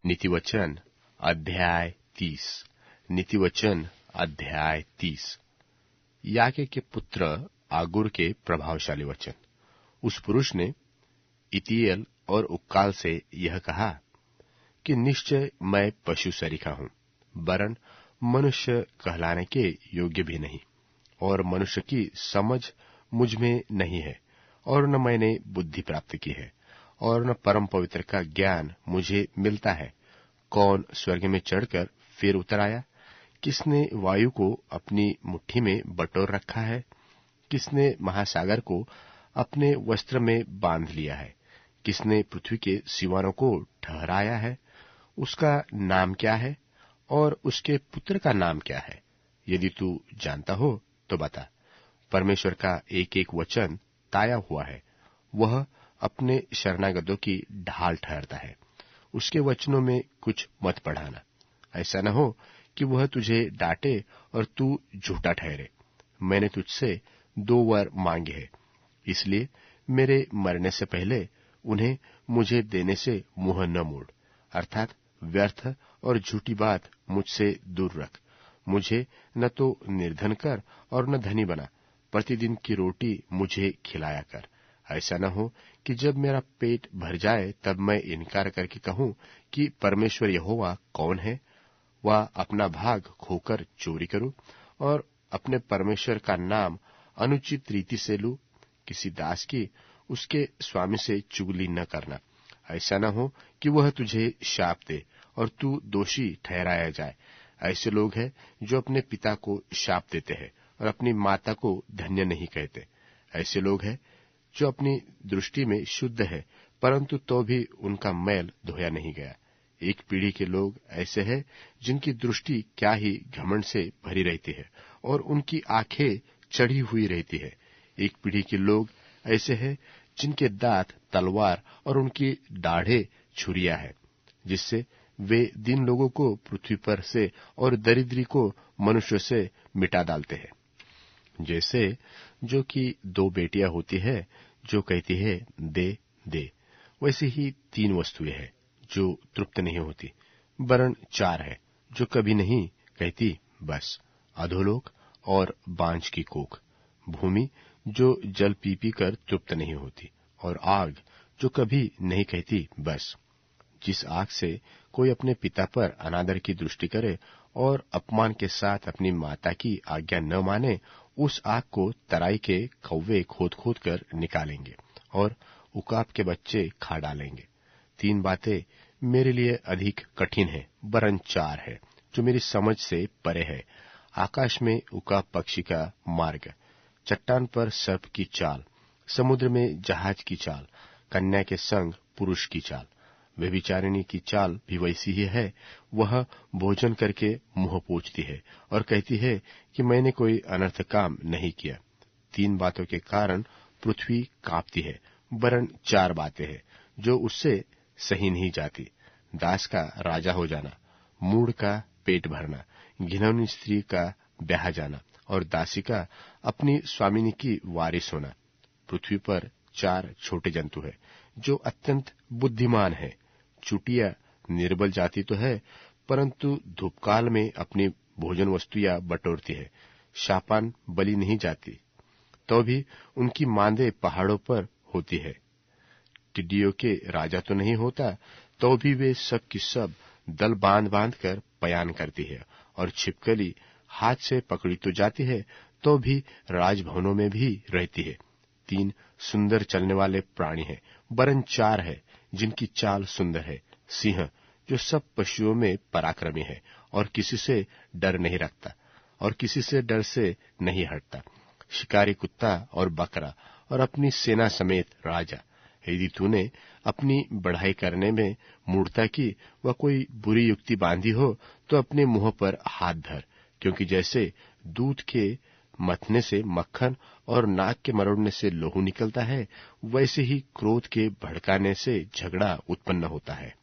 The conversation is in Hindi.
नीतिवचन अध्याय 30। नीतिवचन अध्याय 30। याके के पुत्र आगुर के प्रभावशाली वचन। उस पुरुष ने इतीएल और उक्काल से यह कहा कि निश्चय मैं पशु सरीखा हूं, वरन मनुष्य कहलाने के योग्य भी नहीं, और मनुष्य की समझ मुझ में नहीं है, और न मैंने बुद्धि प्राप्त की है, और न परम पवित्र का ज्ञान मुझे मिलता है। कौन स्वर्ग में चढ़कर फिर उतर आया? किसने वायु को अपनी मुट्ठी में बटोर रखा है? किसने महासागर को अपने वस्त्र में बांध लिया है? किसने पृथ्वी के सीमाओं को ठहराया है? उसका नाम क्या है और उसके पुत्र का नाम क्या है? यदि तू जानता हो तो बता। परमेश्वर का एक एक वचन ताया हुआ है, वह अपने शरणागतों की ढाल ठहरता है। उसके वचनों में कुछ मत बढ़ाना, ऐसा न हो कि वह तुझे डांटे और तू झूठा ठहरे। मैंने तुझसे 2 वर मांगे हैं, इसलिए मेरे मरने से पहले उन्हें मुझे देने से मुंह न मोड़, अर्थात व्यर्थ और झूठी बात मुझसे दूर रख। मुझे न तो निर्धन कर और न धनी बना, प्रतिदिन की रोटी मुझे खिलाया कर। ऐसा न हो कि जब मेरा पेट भर जाए तब मैं इनकार करके कहूं कि परमेश्वर यहोवा कौन है, व अपना भाग खोकर चोरी करूं और अपने परमेश्वर का नाम अनुचित रीति से लूं। किसी दास की उसके स्वामी से चुगली न करना, ऐसा न हो कि वह तुझे शाप दे और तू दोषी ठहराया जाए। ऐसे लोग हैं जो अपने पिता को शाप देते हैं और अपनी माता को धन्य नहीं कहते। ऐसे लोग हैं जो अपनी दृष्टि में शुद्ध है, परंतु तो भी उनका मैल धोया नहीं गया। एक पीढ़ी के लोग ऐसे हैं जिनकी दृष्टि क्या ही घमंड से भरी रहती है और उनकी आंखें चढ़ी हुई रहती है। एक पीढ़ी के लोग ऐसे हैं जिनके दांत तलवार और उनकी दाढ़ें छुरियां है, जिससे वे दीन लोगों को पृथ्वी पर से और दरिद्री को मनुष्य से मिटा डालते हैं। जैसे जो कि 2 बेटियां होती है जो कहती है दे दे, वैसे ही 3 वस्तुएं हैं जो तृप्त नहीं होती, वरन 4 है जो कभी नहीं कहती बस। अधोलोक और बांझ की कोख, भूमि जो जल पी पी कर तृप्त नहीं होती, और आग जो कभी नहीं कहती बस। जिस आग से कोई अपने पिता पर अनादर की दृष्टि करे और अपमान के साथ अपनी माता की आज्ञा न माने, उस आग को तराई के कौवे खोद खोद कर निकालेंगे और उकाब के बच्चे खा डालेंगे। 3 बातें मेरे लिए अधिक कठिन है, वरन 4 है जो मेरी समझ से परे है। आकाश में उकाब पक्षी का मार्ग, चट्टान पर सर्प की चाल, समुद्र में जहाज की चाल, कन्या के संग पुरुष की चाल। व्यभिचारिणी की चाल भी वैसी ही है। वह भोजन करके मुंह पोंछती है और कहती है कि मैंने कोई अनर्थ काम नहीं किया। 3 बातों के कारण पृथ्वी कांपती है, वरन 4 बातें हैं जो उससे सही नहीं जाती। दास का राजा हो जाना, मूढ़ का पेट भरना, घिनौनी स्त्री का ब्याह जाना और दासी का अपनी स्वामिनी की वारिस होना। पृथ्वी पर 4 छोटे जंतु हैं जो अत्यंत बुद्धिमान है। चुटिया निर्बल जाति तो है, परंतु धूपकाल में अपनी भोजन वस्तुएं बटोरती है। शापान बलि नहीं जाती, तो भी उनकी मांदे पहाड़ों पर होती है। टिड्डियों के राजा तो नहीं होता, तो भी वे सब की सब दल बांध बांध कर पयान करती है। और छिपकली हाथ से पकड़ी तो जाती है, तो भी राजभवनों में भी रहती है। 3 सुंदर चलने वाले प्राणी हैं, वरन 4 है जिनकी चाल सुंदर है। सिंह जो सब पशुओं में पराक्रमी है और किसी से डर नहीं रखता और किसी से डर से नहीं हटता। शिकारी कुत्ता और बकरा और अपनी सेना समेत राजा। यदि तूने अपनी बढ़ाई करने में मूढ़ता की व कोई बुरी युक्ति बांधी हो, तो अपने मुंह पर हाथ धर, क्योंकि जैसे दूध के मथने से मक्खन और नाक के मरोड़ने से लोहू निकलता है, वैसे ही क्रोध के भड़काने से झगड़ा उत्पन्न होता है।